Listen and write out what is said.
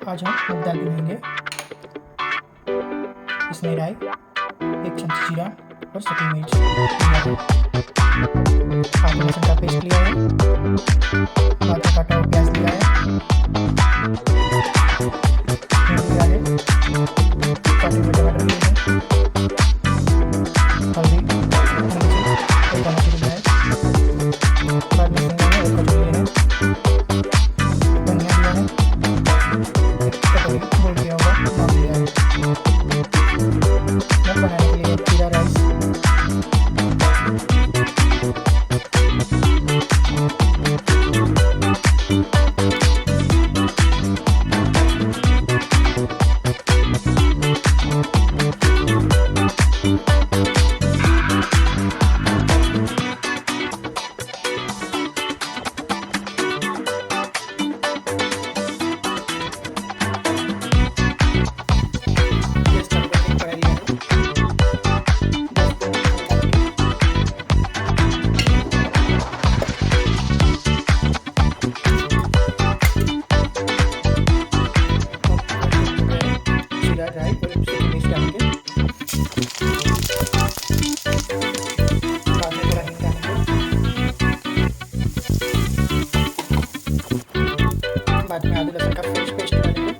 आज हम मूंग दाल बनाएंगे। इसमें राई, 1 चमची जीरा और सटी मिर्च लिया है। आदि लहसुन का पेस्ट लिया है। आधा काटा हुआ प्याज लिया है। हींग लिया है। काटे हुए टमाटर लिए हैं। हल्दी, मिर्ची और धनिया लिया है। बाद में शिमला मिर्च और कचौड़ी है। धनिया लिया है। एक कटोरी बोल किया हुआ नमक लिया है। नमक बनाने के लिए जीरा राइस, जीरा राई और मिर्च डाल के बाद में थोड़ा हिंग डालेंगे। बाद में आदि लहसुन का पेस्ट डालेंगे।